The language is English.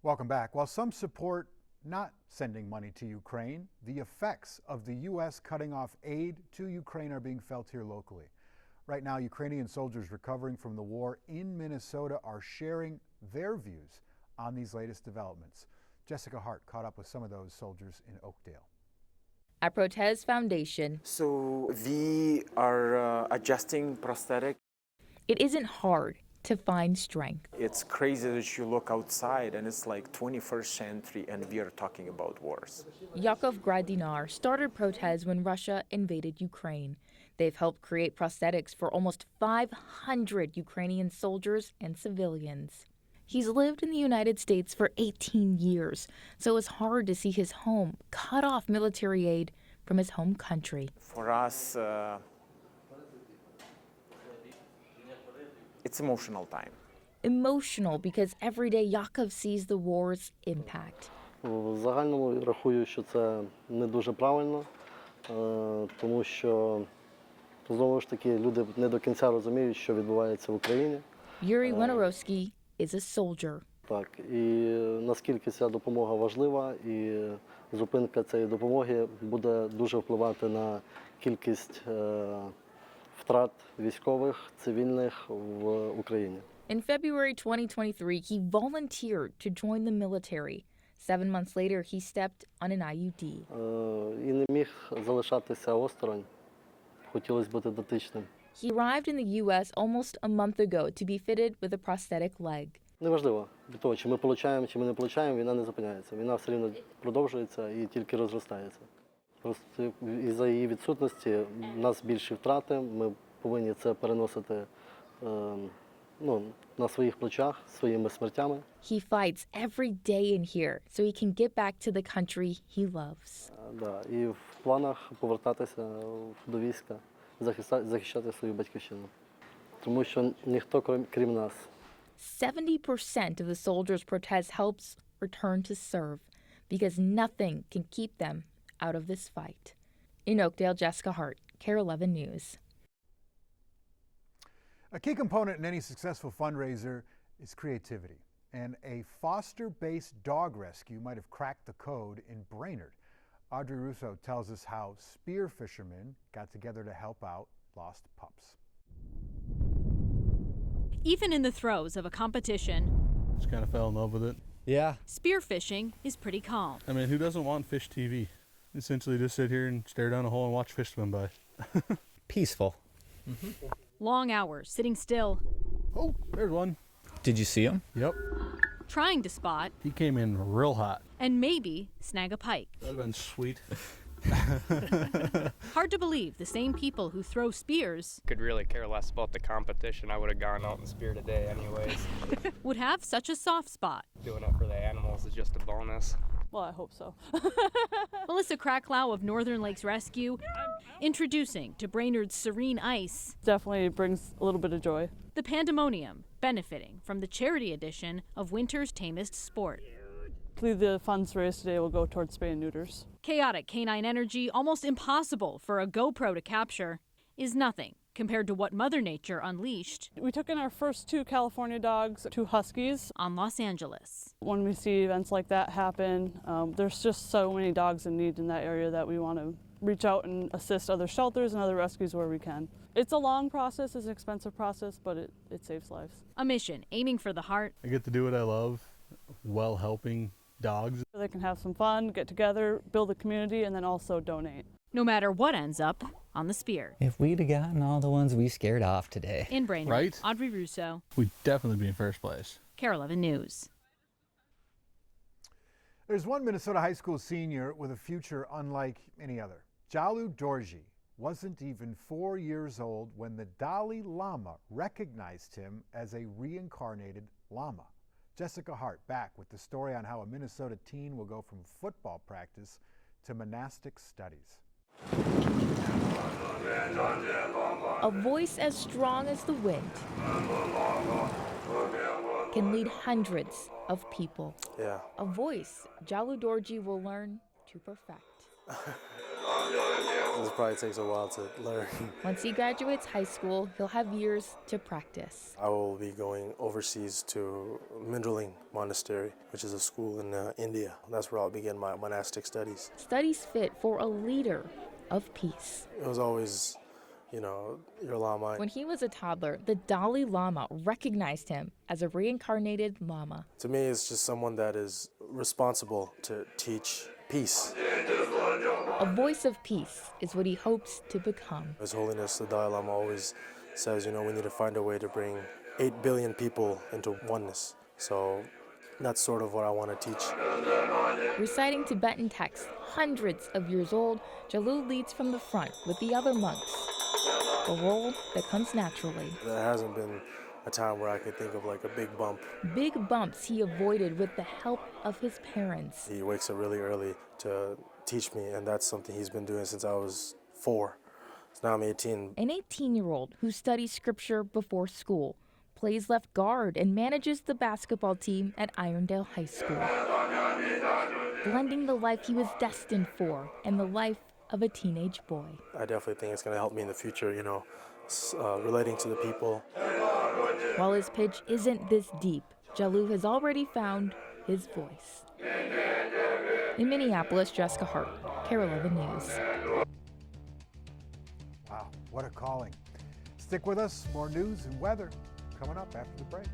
Welcome back. While some support not sending money to Ukraine, the effects of the U.S. cutting off aid to Ukraine are being felt here locally. Right now, Ukrainian soldiers recovering from the war in Minnesota are sharing their views on these latest developments. Jessica Hart caught up with some of those soldiers in Oakdale. At Protez Foundation, So we are adjusting prosthetic. it isn't hard to find strength. It's crazy that you look outside and it's like 21st century and we are talking about wars. Yakov Gradinar started Protez when Russia invaded Ukraine. They've helped create prosthetics for almost 500 Ukrainian soldiers and civilians. He's lived in the United States for 18 years, so it's hard to see his home cut off military aid from his home country. For us, it's emotional time. Emotional because every day Yakov sees the war's impact. В загальному рахую, що це не дуже правильно, тому що знову ж таки люди не до кінця розуміють, що відбувається в Україні. Yuri Winorovsky is a soldier. Так, і наскільки ця допомога важлива, і зупинка цієї допомоги буде дуже впливати на кількість втрат військових, цивільних в Україні. In February 2023, he volunteered to join the military. 7 months later, he stepped on an IUD. І не міг залишатися осторонь, хотілося бути дотичним. He arrived in the U.S. almost a month ago to be fitted with a prosthetic leg. Неважливо від того, чи ми отримуємо, чи ми не отримуємо, війна не зупиняється. Війна все рівно продовжується і тільки розростається. Просто із-за її відсутності в нас більші втрати, ми повинні це переносити на своїх плечах, своїми смертями. He fights every day in here so he can get back to the country he loves. Да, і в планах повертатися до війська, захищати свою батьківщину. Тому що ніхто, крім нас. 70% of the soldiers Protez helps return to serve because nothing can keep them out of this fight. In Oakdale, Jessica Hart, KARE 11 News. A key component in any successful fundraiser is creativity, and a foster-based dog rescue might have cracked the code in Brainerd. Audrey Russo tells us how spear fishermen got together to help out lost pups. Even in the throes of a competition, Just kind of fell in love with it. Yeah. spearfishing is pretty calm. I mean, who doesn't want fish TV? Essentially just sit here and stare down a hole and watch fish swim by. Peaceful. Long hours sitting still, Oh, there's one. Did you see him? Yep. trying to spot, He came in real hot. and maybe snag a pike. That'd have been sweet. Hard to believe the same people who throw spears Could really care less about the competition. I would have gone out and speared a day anyways. would have such a soft spot. Doing it for the animals is just a bonus. Well, I hope so. Melissa Kracklau of Northern Lakes Rescue, introducing to Brainerd's Serene Ice Definitely brings a little bit of joy. the Pandemonium, benefiting from the charity edition of winter's tamest sport. The funds raised today will go towards spay and neuters. Chaotic canine energy, almost impossible for a GoPro to capture, is nothing compared to what Mother Nature unleashed We took in our first 2 California dogs, 2 huskies. on Los Angeles. When we see events like that happen, there's just so many dogs in need in that area that we want to reach out and assist other shelters and other rescues where we can. It's a long process, it's an expensive process, but it saves lives. A mission aiming for the heart, I get to do what I love while helping dogs. So they can have some fun, get together, build a community, and then also donate. no matter what ends up on the spear. If we'd have gotten all the ones we scared off today. In Brainerd, Right? Audrey Russo, We'd definitely be in first place. KARE 11 News. There's one Minnesota high school senior with a future unlike any other. Jalu Dorji wasn't even 4 years old when the Dalai Lama recognized him as a reincarnated llama. Jessica Hart back with the story on how a Minnesota teen will go from football practice to monastic studies. A voice as strong as the wind can lead hundreds of people. Yeah. A voice Jalu Dorji will learn to perfect. This probably takes a while to learn. Once he graduates high school, he'll have years to practice. I will be going overseas to Mindrooling Monastery, which is a school in India. That's where I'll begin my monastic studies. Studies fit for a leader of peace. It was always, your Lama. When he was a toddler, the Dalai Lama recognized him as a reincarnated Lama. To me, it's just someone that is responsible to teach peace. A voice of peace is what he hopes to become. His Holiness the Dalai Lama always says, we need to find a way to bring 8 billion people into oneness. So that's sort of what I want to teach. Reciting Tibetan texts hundreds of years old, Jalul leads from the front with the other monks, a role that comes naturally. There hasn't been a time where I could think of like a big bump. Big bumps he avoided with the help of his parents. He wakes up really early to teach me, and that's something he's been doing since I was 4. So now I'm 18. An 18-year-old who studies scripture before school, plays left guard, and manages the basketball team at Irondale High School. Blending the life he was destined for and the life of a teenage boy. I definitely think it's going to help me in the future, relating to the people. While his pitch isn't this deep, Jalul has already found his voice. In Minneapolis, Jessica Hart, KARE 11 News. Wow, what a calling. Stick with us. More news and weather coming up after the break.